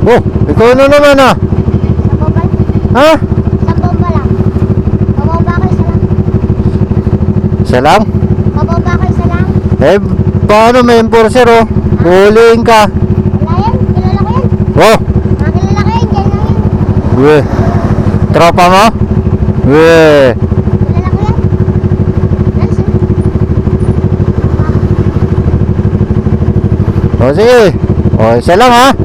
Oh, ikaw na naman ah. Sa bomba? Ha? Sa bomba lang. Bababa ko isa lang. Isa lang? Bababa ko isa lang. Eh, paano may enforcer oh? Huliin ka. Wala yan. Kilala ko yan. Oh, Mga kilala ko yan. Diyan lang yan. we. Tropa mo? We. Kilala ko yan. Alis na. O sige. O, isa lang ha. Oh.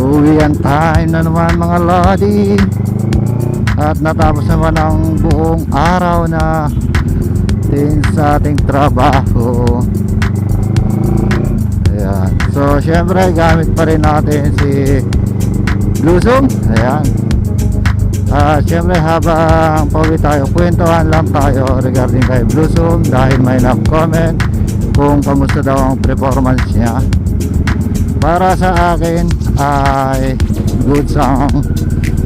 Uwian time na naman mga lodi. At natapos naman ang buong araw na din sa ating trabaho. Ayan. So syempre gamit pa rin natin si Bluesong. Ayan. Syempre habang pauwi tayo, kwentuhan lang tayo regarding kay Bluesong dahil may na-comment kung kamusta daw ang performance niya. Para sa akin ay good ang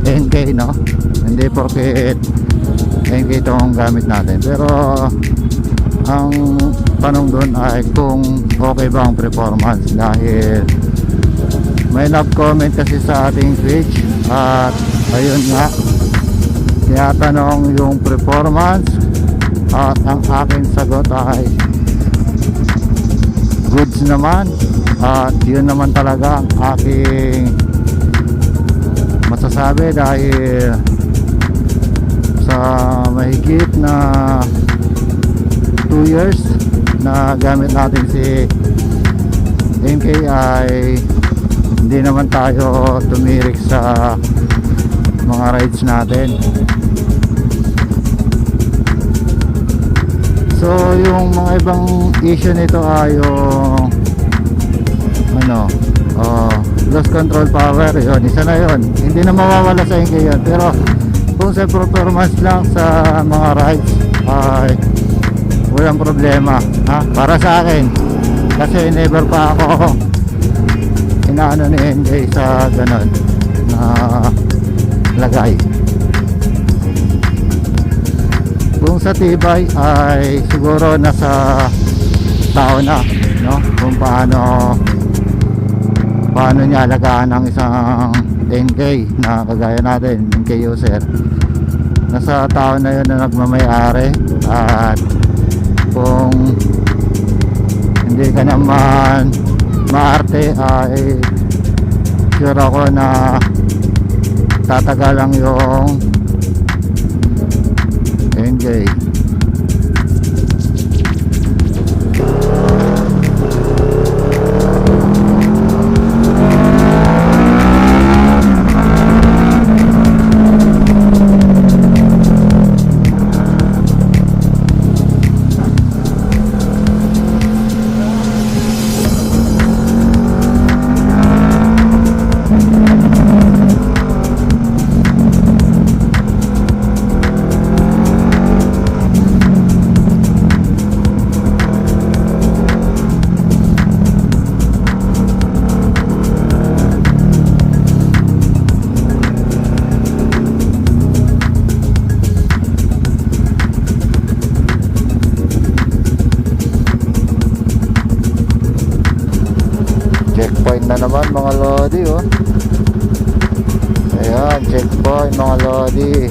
NK, no? Hindi porket NK itong gamit natin, pero ang tanong doon ay kung okay ba ang performance, dahil may nag-comment kasi sa ating page at ayun nga, tinatanong yung performance at ang aking sagot ay goods naman. At yun naman talaga ang aking masasabi, dahil sa mahigit na 2 years na gamit natin si MK ay hindi naman tayo tumirik sa mga rides natin. So yung mga ibang issue nito ay yung loss control power, yun, isa na yun, hindi na mawawala sa inyo yun. Pero kung sa performance lang sa mga rides ay walang problema, ha? Para sa akin, kasi never pa ako inaano ni NJ sa ganon na lagay. Kung sa tibay ay siguro nasa tao na, no? Kung paano niya alagaan ang isang 10K na kagaya natin, 10K user. Nasa tao na yun na nagmamayari. At kung hindi ka naman maarte ay sure ako na tatagal lang yung 10K. Checkpoint na naman mga lodi, oh. Ayan, checkpoint mga lodi.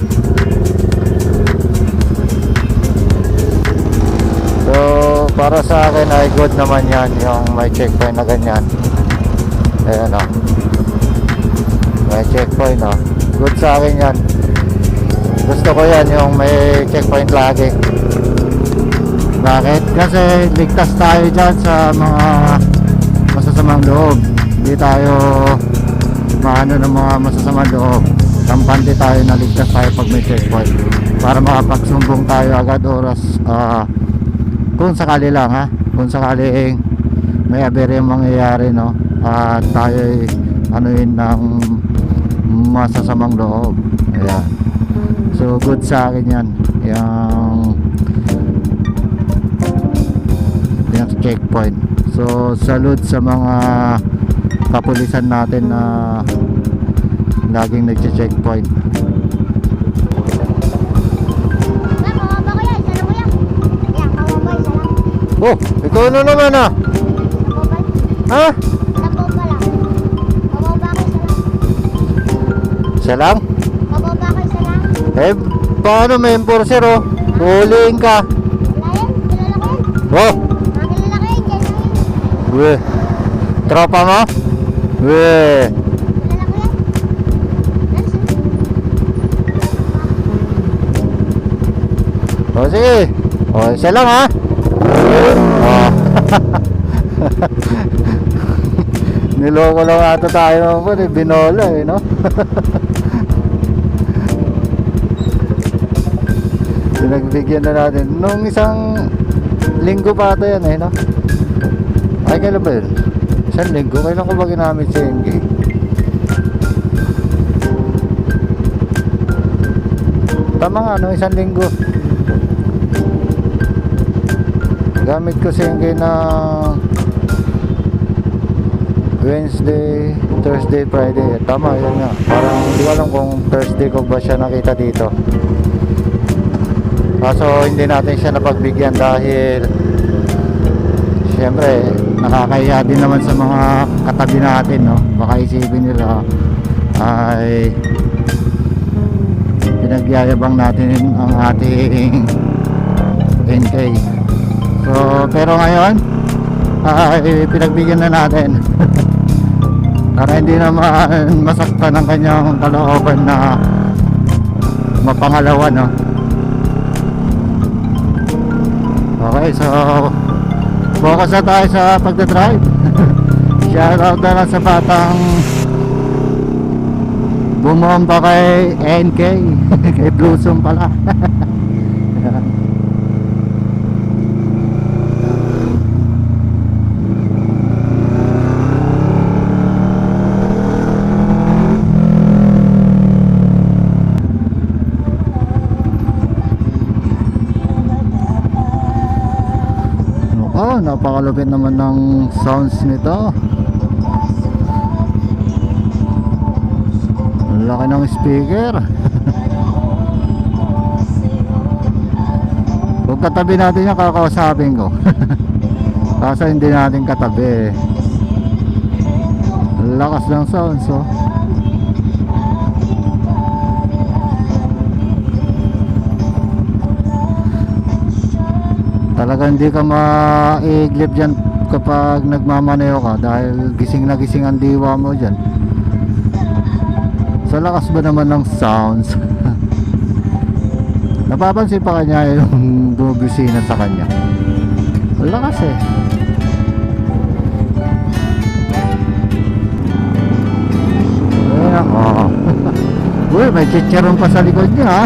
So para sa akin ay good naman yan, yung may checkpoint na ganyan. Ayan, oh. May checkpoint, oh. Good sa akin yan. Gusto ko yan, yung may checkpoint lagi. Bakit? Kasi ligtas tayo dyan sa mga masasamang loob. Hindi tayo maano ng mga masasamang loob. Kampante tayo, naligtas tayo pag may checkpoint, para makapagsumbong tayo agad oras, kung sakali lang, ha, kung sakaling may aberya mangyayari, no, at tayo anuin ng masasamang loob. Ayan. So good sa akin yan, yung checkpoint. So salute sa mga kapulisan natin na laging nagche-checkpoint. Ah, mababa ko yan. Isa lang ko yan. Yan, mababa. Isa lang. Oh, ikaw na naman ah. Mababa. Ha? Mababa lang. Mababa ko isa lang. Isa lang? Mababa ko isa lang. Eh, paano may enforcer oh? Huliin ka. Wala yan. Kilala ko yan. Oh, Mga kilala ko yan. Diyan lang yan. weh. Tropa mo? Weh. Kilala ko yan. Yan, sir. O sige. O, isa lang ha. O. Niloko lang ata tayo naman eh. Binola eh, no? Pinagbigyan na natin. Nung isang linggo pa ata yan eh, no? Ay, kailan ba yun? Isang linggo? Kailan ko ba ginamit si MG? Tama nga, no? Isang linggo. Gamit ko si MG na Wednesday, Thursday, Friday. Tama, yun nga. Parang hindi ko alam kung Thursday ko ba siya nakita dito. Kaso hindi natin siya napagbigyan dahil siyempre nakakahiya din naman sa mga katabi natin, no? Baka isipin nila ay pinagyayabang natin ang ating NK. So pero ngayon ay pinagbigyan na natin para hindi naman masaktan ang kanyang kalooban na mapangalawa, no? Okay, so focus na tayo sa pagdadrive. Shoutout na lang sa batang bumomba kay NK. Kay Bluesong pala. Oh, napakalupit naman ng sounds nito. Ang laki ng speaker. Kung katabi natin yan, kakausapin ko. Kaso hindi natin katabi. Ang lakas ng sounds, oh. Talaga hindi ka maiglip dyan kapag nagmamaneho ka dahil gising na gising ang diwa mo dyan. Sa lakas ba naman ng sounds? Napapansin pa kanya yung bumibisina sa kanya. Ang lakas eh. Ayan, oh. Uy, may chicharon pa sa likod niya, ha?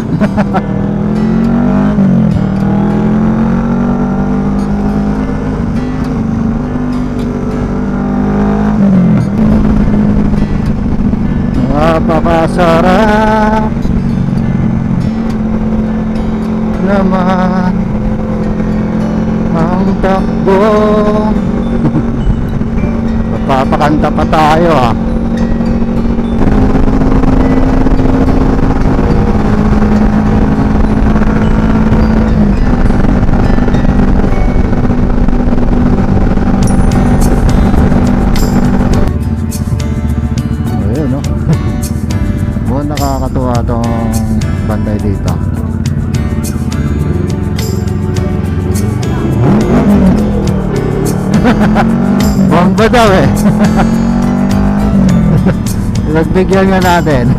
Napakasarap naman ang takbo. Magpapakanta pa tayo, ha. Ayun, no? Nakakatuwa tong bantay dito. Bomba daw eh. Nagbigyan nga natin.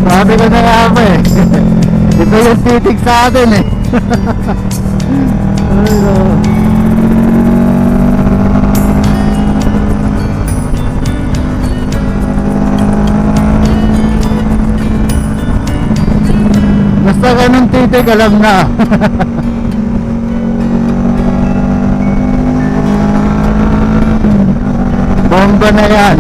Sabi ko na nga ba eh. Ito yung titig sa atin eh. Ay no. Basta ganun titig, alam na. Bomba na yan.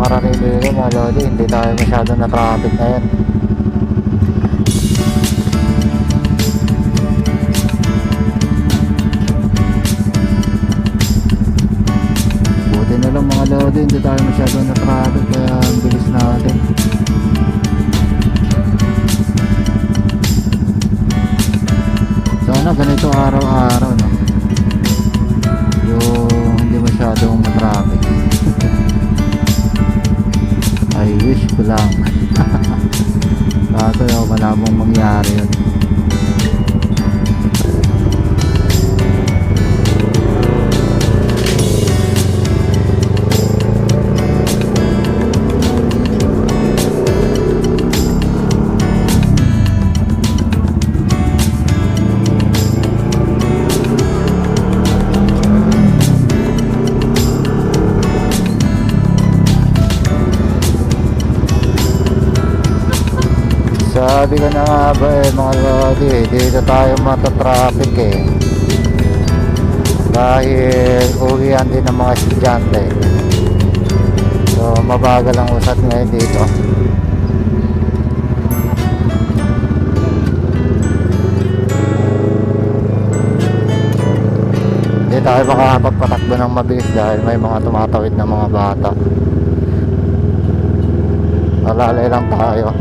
nakakaranilig mga lodi, hindi tayo masyado na traffic ngayon. Buti na lang mga lodi, hindi tayo masyado na traffic kaya ang bilis natin. Sana ganito araw-araw, no? Yung hindi masyadong matraffic. I wish ko lang. Kaso yung malabong mangyari yun. Sabi ko na nga ba mga lodi, dito tayo matatraffic dahil uwian din ng mga estudyante. So mabagal ang usat ngayon dito. Hindi tayo makakapagpatakbo ng mabilis dahil may mga tumatawid na mga bata. Alalay lang tayo.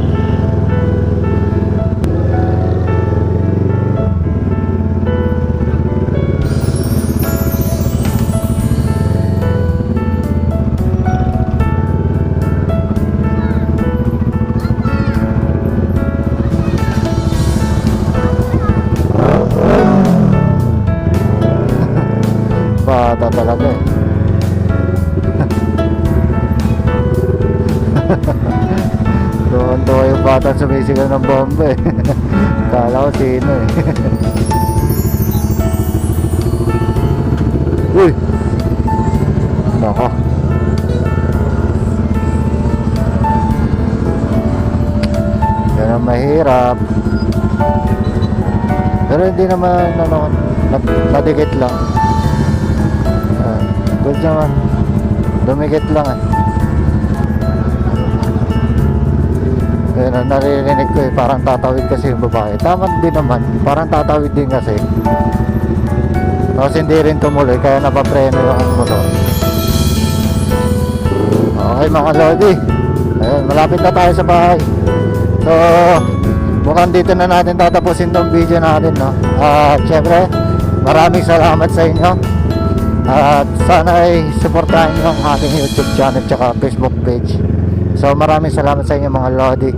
Bata talaga Doon yung bata sumisigaw ng bomba Kala ko sino Uy! Nako. Yan ang mahirap. Pero hindi naman nadikit lang. Good naman. Dumikit lang Ayun, naririnig ko parang tatawid kasi yung babae. Tama din naman, parang tatawid din kasi. Tapos hindi rin tumuloy, kaya napapreno yung motor. Okay mga lodi, ayun, malapit na tayo sa bahay. So, mukhang dito na natin tatapusin tong video natin, no? At syempre, maraming salamat sa inyo. At sana ay supportahan nyo ang aking YouTube channel tsaka Facebook page. So maraming salamat sa inyo mga lodi.